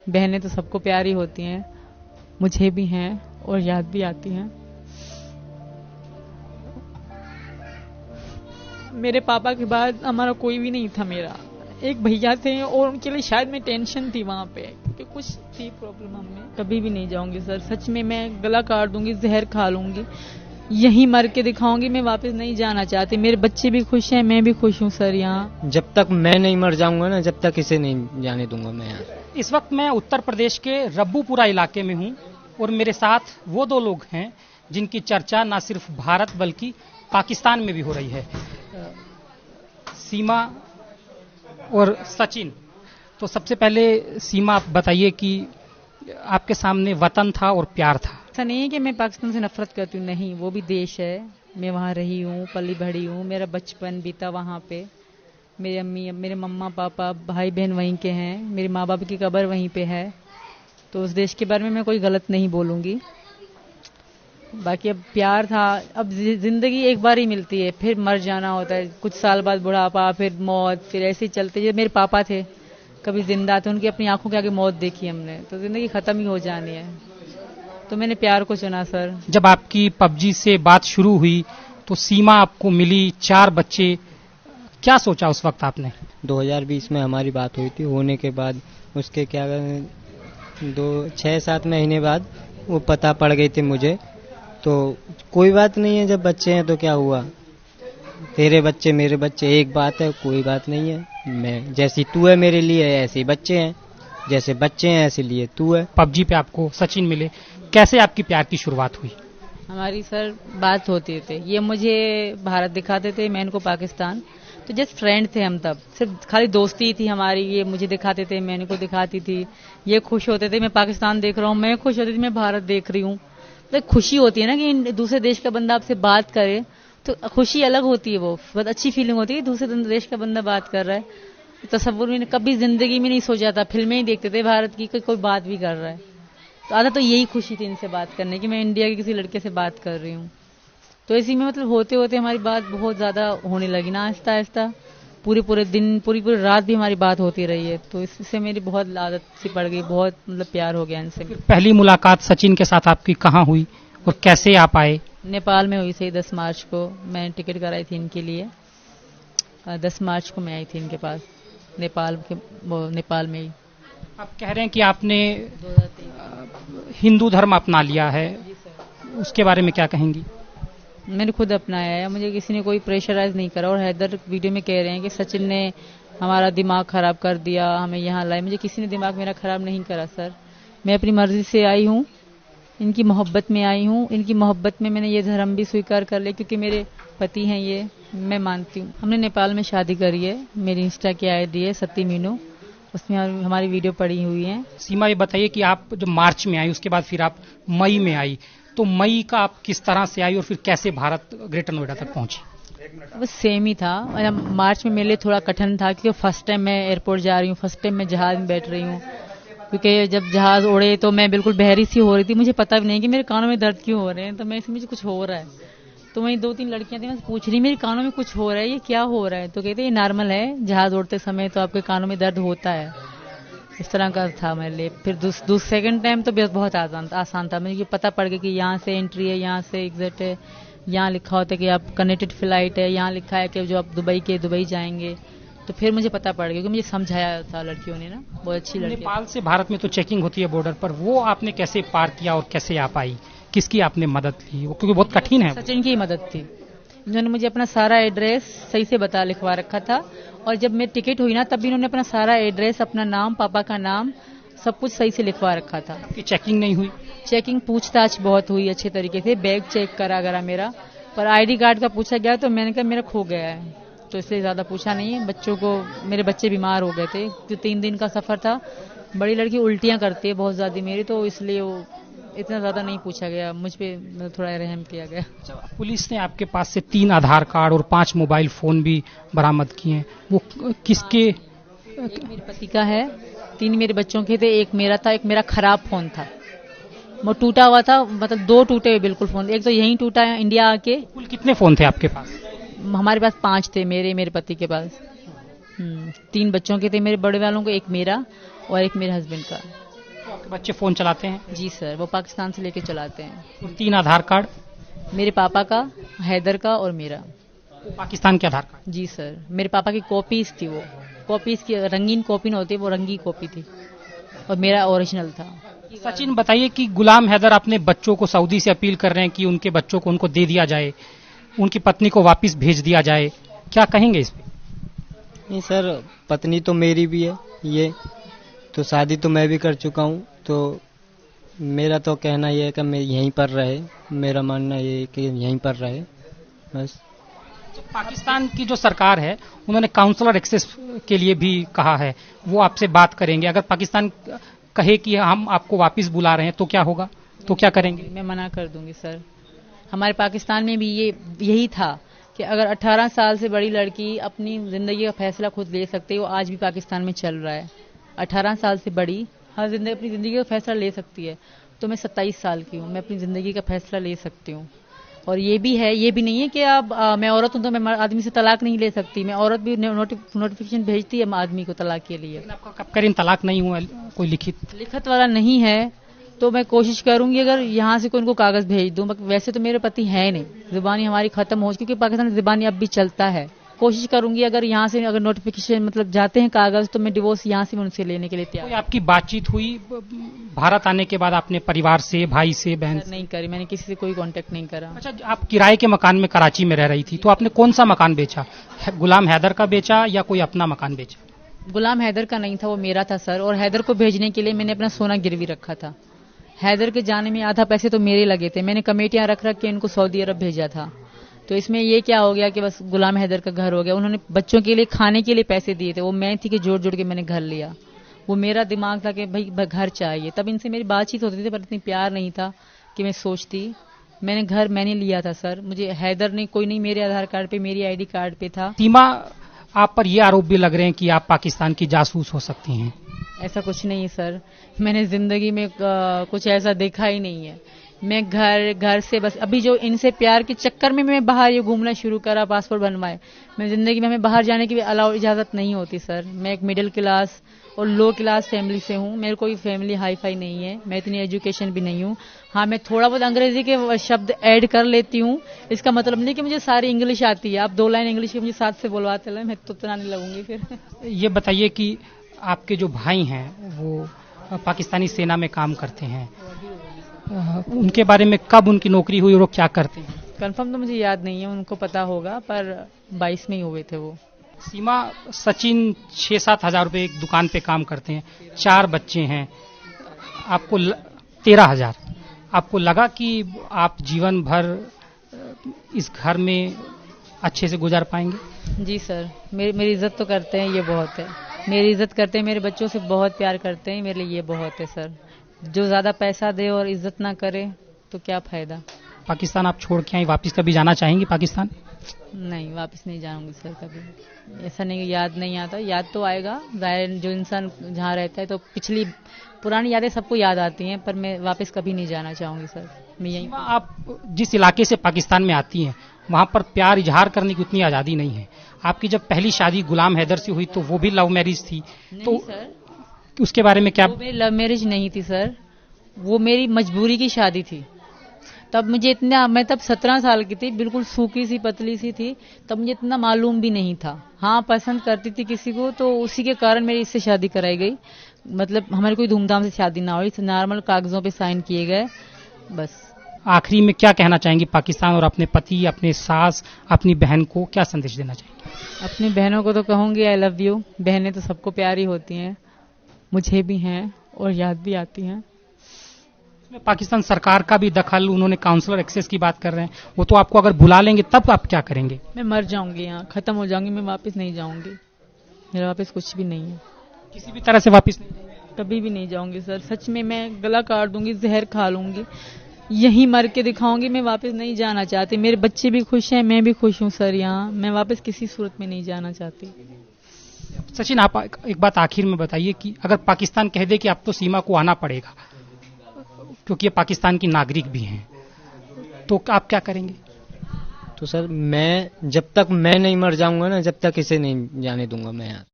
बहनें तो सबको प्यारी होती हैं, मुझे भी हैं और याद भी आती हैं। मेरे पापा के बाद हमारा कोई भी नहीं था। मेरा एक भैया थे और उनके लिए शायद मैं टेंशन थी वहां पे, क्योंकि कुछ थी प्रॉब्लम हमें। कभी भी नहीं जाऊंगी सर, सच में मैं गला काट दूंगी, जहर खा लूंगी, यहीं मर के दिखाऊंगी। मैं वापस नहीं जाना चाहती। मेरे बच्चे भी खुश हैं, मैं भी खुश हूँ सर। यहाँ जब तक मैं नहीं मर जाऊंगा ना, जब तक इसे नहीं जाने दूंगा मैं यहाँ। इस वक्त मैं उत्तर प्रदेश के रब्बूपुरा इलाके में हूँ और मेरे साथ वो दो लोग हैं जिनकी चर्चा न सिर्फ भारत बल्कि पाकिस्तान में भी हो रही है, सीमा और सचिन। तो सबसे पहले सीमा, आप बताइए कि आपके सामने वतन था और प्यार था। ऐसा नहीं है कि मैं पाकिस्तान से नफरत करती हूँ, नहीं, वो भी देश है। मैं वहाँ रही हूँ, पली बढ़ी हूँ, मेरा बचपन बीता वहाँ पे। मेरी अम्मी, मेरे मम्मा पापा भाई बहन वहीं के हैं, मेरे माँ बाप की कब्र वहीं पे है। तो उस देश के बारे में मैं कोई गलत नहीं बोलूँगी। बाकी अब प्यार था। अब जिंदगी एक बार ही मिलती है, फिर मर जाना होता है, कुछ साल बाद बुढ़ापा, फिर मौत, फिर ऐसे ही चलते। जब मेरे पापा थे कभी जिंदा थे, उनकी अपनी आंखों के आगे मौत देखी हमने, तो जिंदगी खत्म ही हो जानी है। तो मैंने प्यार को चुना सर। जब आपकी पबजी से बात शुरू हुई तो सीमा आपको मिली, 4 बच्चे, क्या सोचा उस वक्त आपने? 2020 में हमारी बात हुई थी। होने के बाद उसके क्या 6-7 महीने बाद वो पता पड़ गई थी मुझे। तो कोई बात नहीं है, जब बच्चे हैं तो क्या हुआ, तेरे बच्चे मेरे बच्चे एक बात है, कोई बात नहीं है। मैं जैसी तू है मेरे लिए, ऐसे ही बच्चे हैं, जैसे बच्चे हैं ऐसे लिए तू है। पबजी पे आपको सचिन मिले, कैसे आपकी प्यार की शुरुआत हुई? हमारी सर बात होती थी, ये मुझे भारत दिखाते थे, मैं इनको पाकिस्तान। तो जस्ट फ्रेंड थे हम, तब सिर्फ खाली दोस्ती थी हमारी। ये मुझे दिखाते थे, मैं इनको दिखाती थी। ये खुश होते थे मैं पाकिस्तान देख रहा हूँ, मैं खुश होती थी मैं भारत देख रही हूँ। तो खुशी होती है ना कि दूसरे देश का बंदा आपसे बात करे, तो खुशी अलग होती है, वो बहुत अच्छी फीलिंग होती है कि दूसरे देश का बंदा बात कर रहा है। तसव्वुर में कभी जिंदगी में नहीं सोचा था, फिल्में ही देखते थे भारत की, कोई बात भी कर रहा है। तो आधा तो यही खुशी थी इनसे बात करने की, मैं इंडिया के किसी लड़के से बात कर रही हूँ। तो इसी में मतलब होते होते हमारी बात बहुत ज्यादा होने लगी ना, आहिस्ता आहिस्ता। पूरे दिन, पूरी रात भी हमारी बात होती रही है। तो इससे मेरी बहुत आदत सी पड़ गई, बहुत मतलब प्यार हो गया इनसे। पहली मुलाकात सचिन के साथ आपकी कहाँ हुई और कैसे आप आए? नेपाल में हुई थी 10 मार्च को। मैंने टिकट कराई थी इनके लिए, 10 मार्च को मैं आई थी इनके पास, नेपाल में ही। आप कह रहे हैं कि आपने हिंदू धर्म अपना लिया है, उसके बारे में क्या कहेंगी? मैंने खुद अपनाया है, मुझे किसी ने कोई प्रेशराइज नहीं करा। और हैदर वीडियो में कह रहे हैं कि सचिन ने हमारा दिमाग खराब कर दिया, हमें यहाँ लाए। मुझे किसी ने दिमाग मेरा खराब नहीं करा सर। मैं अपनी मर्जी से आई हूँ, इनकी मोहब्बत में आई हूँ। इनकी मोहब्बत में मैंने ये धर्म भी स्वीकार कर लिया, क्योंकि मेरे पति हैं ये, मैं मानती हूँ। हमने नेपाल में शादी करी है। मेरी इंस्टा की आईडी है सती मीनू, उसमें हमारी वीडियो पड़ी हुई है। सीमा, ये बताइए कि आप जब मार्च में आई, उसके बाद फिर आप मई में आई, तो मई का आप किस तरह से आई और फिर कैसे भारत ग्रेटर नोएडा तक पहुंची? वो सेम ही था। मार्च में मेरे लिए थोड़ा कठिन था, क्योंकि फर्स्ट टाइम मैं एयरपोर्ट जा रही हूँ, फर्स्ट टाइम मैं जहाज में बैठ रही हूँ। क्योंकि जब जहाज उड़े तो मैं बिल्कुल बहरी सी हो रही थी, मुझे पता भी नहीं कि मेरे कानों में दर्द क्यों हो रहे हैं। तो मैं इसमें मुझे कुछ हो रहा है, तो वहीं 2-3 लड़कियां थी, मैं पूछ रही मेरे कानों में कुछ हो रहा है, ये क्या हो रहा है? तो कहते ये नॉर्मल है, जहाज उड़ते समय तो आपके कानों में दर्द होता है। इस तरह का था मेरे लिए। फिर सेकंड टाइम तो बहुत आसान था। मुझे पता पड़ गया कि यहाँ से एंट्री है, यहाँ से एग्जिट है, यहाँ लिखा होता है कि आप कनेक्टेड फ्लाइट है, यहाँ लिखा है कि जो आप दुबई जाएंगे। तो फिर मुझे पता पड़ गया, क्योंकि मुझे समझाया था लड़कियों ने ना, बहुत अच्छी लड़की। नेपाल से भारत में तो चेकिंग होती है बॉर्डर पर, वो आपने कैसे पार किया और कैसे आप आई? किसकी आपने मदद ली? वो क्योंकि बहुत कठिन है। सचिन की मदद थी, उन्होंने मुझे अपना सारा एड्रेस सही से लिखवा रखा था। और जब मेरी टिकट हुई ना, तब भी उन्होंने अपना सारा एड्रेस, अपना नाम, पापा का नाम, सब कुछ सही से लिखवा रखा था। आपकी चेकिंग नहीं हुई? चेकिंग पूछताछ बहुत हुई अच्छे तरीके से। बैग चेक करा गया मेरा, पर आईडी कार्ड का पूछा गया तो मैंने कहा मेरा खो गया है, तो इसलिए ज्यादा पूछा नहीं है। बच्चों को, मेरे बच्चे बीमार हो गए थे, जो 3 दिन का सफर था। बड़ी लड़की उल्टियां करती है बहुत ज्यादा मेरी, तो इसलिए वो इतना ज्यादा नहीं पूछा गया, मुझ पे थोड़ा रहम किया गया। पुलिस ने आपके पास से 3 आधार कार्ड और 5 मोबाइल फोन भी बरामद किए हैं, वो किसके? मेरे पति का है, 3 मेरे बच्चों के थे, एक मेरा था, एक मेरा खराब फोन था, वो टूटा हुआ था, मतलब 2 टूटे हुए बिल्कुल फोन। एक तो यहीं टूटा है इंडिया आके। कुल कितने फोन थे आपके पास? हमारे पास 5 थे, मेरे पति के पास। 3 बच्चों के थे मेरे बड़े वालों को, एक मेरा और एक मेरे हस्बैंड का। बच्चे फोन चलाते हैं? जी सर, वो पाकिस्तान से लेके चलाते हैं। और 3 आधार कार्ड? मेरे पापा का, हैदर का और मेरा। पाकिस्तान के आधार कार्ड? जी सर, मेरे पापा की कॉपीज थी, वो कॉपीज की रंगीन कॉपी न होती, वो रंगी कॉपी थी और मेरा ओरिजिनल था। सचिन, बताइए कि गुलाम हैदर अपने बच्चों को सऊदी से अपील कर रहे हैं कि उनके बच्चों को उनको दे दिया जाए, उनकी पत्नी को वापस भेज दिया जाए, क्या कहेंगे इस पे? नहीं सर, पत्नी तो मेरी भी है, ये तो शादी तो मैं भी कर चुका हूँ, तो मेरा तो कहना ये है कि मैं यहीं पर रहे, मेरा मानना ये है कि यहीं पर रहे बस। पाकिस्तान की जो सरकार है उन्होंने काउंसलर एक्सेस के लिए भी कहा है, वो आपसे बात करेंगे। अगर पाकिस्तान कहे कि हम आपको वापस बुला रहे हैं तो क्या होगा, तो क्या करेंगे? मैं मना कर दूंगी सर। हमारे पाकिस्तान में भी यही था कि अगर 18 साल से बड़ी लड़की अपनी जिंदगी का फैसला खुद ले सकती है, वो आज भी पाकिस्तान में चल रहा है। 18 साल से बड़ी हर अपनी जिंदगी का फैसला ले सकती है। तो मैं 27 साल की हूँ, मैं अपनी जिंदगी का फैसला ले सकती हूँ। और ये भी है, ये भी नहीं है कि अब मैं औरत हूं तो मैं आदमी से तलाक नहीं ले सकती। मैं औरत भी नोटिफिकेशन भेजती है आदमी को तलाक के लिए। आपका कब करें तलाक नहीं हुआ, कोई लिखित वाला नहीं है, तो मैं कोशिश करूंगी अगर यहाँ से कोई उनको कागज भेज दूं। वैसे तो मेरे पति है नहीं, जुबानी हमारी खत्म हो, क्योंकि पाकिस्तान में जुबानी अब भी चलता है। कोशिश करूंगी अगर यहाँ से अगर नोटिफिकेशन मतलब जाते हैं कागज, तो मैं डिवोर्स यहाँ से उनसे लेने के लिए तैयार। कोई आपकी बातचीत हुई भारत आने के बाद अपने परिवार से, भाई से, बहन से? नहीं करी, मैंने किसी से कोई कांटेक्ट नहीं करा। अच्छा, आप किराए के मकान में कराची में रह रही थी, तो आपने कौन सा मकान बेचा? गुलाम हैदर का बेचा या कोई अपना मकान बेचा? गुलाम हैदर का नहीं था, वो मेरा था सर। और हैदर को भेजने के लिए मैंने अपना सोना गिरवी रखा था। हैदर के जाने में आधा पैसे तो मेरे लगे थे, मैंने कमेटियां रख के इनको सऊदी अरब भेजा था। तो इसमें ये क्या हो गया कि बस गुलाम हैदर का घर हो गया। उन्होंने बच्चों के लिए खाने के लिए पैसे दिए थे, वो मैं थी कि जोड़ जोड़ के मैंने घर लिया। वो मेरा दिमाग था कि भाई घर चाहिए। तब इनसे मेरी बातचीत होती थी, पर इतनी प्यार नहीं था कि मैं सोचती। मैंने लिया था सर। मुझे हैदर ने कोई नहीं, मेरे आधार कार्ड पे, मेरी आईडी कार्ड पे था। सीमा, आप पर ये आरोप भी लग रहे हैं कि आप पाकिस्तान की जासूस हो सकती हैं। ऐसा कुछ नहीं है सर, मैंने जिंदगी में कुछ ऐसा देखा ही नहीं है। मैं घर से बस अभी जो इनसे प्यार के चक्कर में मैं बाहर ये घूमना शुरू करा, पासपोर्ट बनवाए। मैं जिंदगी में हमें बाहर जाने की भी अलाउ इजाजत नहीं होती सर। मैं एक मिडिल क्लास और लो क्लास फैमिली से हूँ। मेरे कोई फैमिली हाई फाई नहीं है, मैं इतनी एजुकेशन भी नहीं हूँ। हाँ, मैं थोड़ा बहुत अंग्रेजी के शब्द ऐड कर लेती हूँ। इसका मतलब नहीं कि मुझे सारी इंग्लिश आती है। आप 2 लाइन इंग्लिश की मुझे साथ से बोलवाते रहे, मैं तो नहीं लगूंगी फिर। ये बताइए कि आपके जो भाई हैं वो पाकिस्तानी सेना में काम करते हैं, उनके बारे में कब उनकी नौकरी हुई और वो क्या करते हैं? कंफर्म तो मुझे याद नहीं है, उनको पता होगा, पर 22 में ही हुए थे वो। सीमा, सचिन 6-7 हजार रुपए एक दुकान पे काम करते हैं, 4 बच्चे हैं, आपको 13,000। आपको लगा कि आप जीवन भर इस घर में अच्छे से गुजार पाएंगे? जी सर, मेरी इज्जत तो करते हैं, ये बहुत है। मेरी इज्जत करते हैं, मेरे बच्चों से बहुत प्यार करते हैं, मेरे लिए ये बहुत है सर। जो ज्यादा पैसा दे और इज्जत ना करे तो क्या फायदा। पाकिस्तान आप छोड़ के आई, वापस कभी जाना चाहेंगी पाकिस्तान? नहीं, वापस नहीं जाऊंगी सर कभी। ऐसा नहीं, याद नहीं आता, याद तो आएगा। जो इंसान जहाँ रहता है तो पिछली पुरानी यादें सबको याद आती हैं, पर मैं वापस कभी नहीं जाना चाहूंगी सर। मैं यहीं। आप जिस इलाके से पाकिस्तान में आती हैं वहां पर प्यार इजहार करने की उतनी आजादी नहीं है। आपकी जब पहली शादी गुलाम हैदर से हुई तो वो भी लव मैरिज थी, तो सर उसके बारे में क्या? वो मेरी लव मैरिज नहीं थी सर, वो मेरी मजबूरी की शादी थी। तब मुझे इतना, मैं तब 17 साल की थी, बिल्कुल सूखी सी पतली सी थी। तब मुझे इतना मालूम भी नहीं था। हाँ, पसंद करती थी किसी को, तो उसी के कारण मेरी इससे शादी कराई गई। मतलब हमारी कोई धूमधाम से शादी ना हुई, नॉर्मल कागजों पे साइन किए गए बस। आखिरी में क्या कहना चाहेंगी पाकिस्तान और अपने पति, अपने सास, अपनी बहन को क्या संदेश देना चाहेंगी? अपनी बहनों को तो कहूंगी आई लव यू। बहनें तो सबको प्यारी होती हैं, मुझे भी हैं और याद भी आती हैं। पाकिस्तान सरकार का भी दखल, उन्होंने काउंसलर एक्सेस की बात कर रहे हैं, वो तो आपको अगर बुला लेंगे तब आप क्या करेंगे? मैं मर जाऊंगी, यहाँ खत्म हो जाऊंगी, मैं वापस नहीं जाऊंगी। मेरा वापस कुछ भी नहीं है, किसी भी तरह से वापस नहीं, कभी भी नहीं जाऊंगी सर। सच में मैं गला काट दूंगी, जहर खा लूंगी, यहीं मर के दिखाऊंगी। मैं वापस नहीं जाना चाहती। मेरे बच्चे भी खुश हैं, मैं भी खुश हूँ सर। यहाँ मैं वापस किसी सूरत में नहीं जाना चाहती। सचिन, आप एक बात आखिर में बताइए कि अगर पाकिस्तान कह दे कि अब तो सीमा को आना पड़ेगा क्योंकि ये पाकिस्तान की नागरिक भी हैं, तो आप क्या करेंगे? तो सर, मैं जब तक मैं नहीं मर जाऊंगा ना, जब तक इसे नहीं जाने दूंगा मैं यहाँ।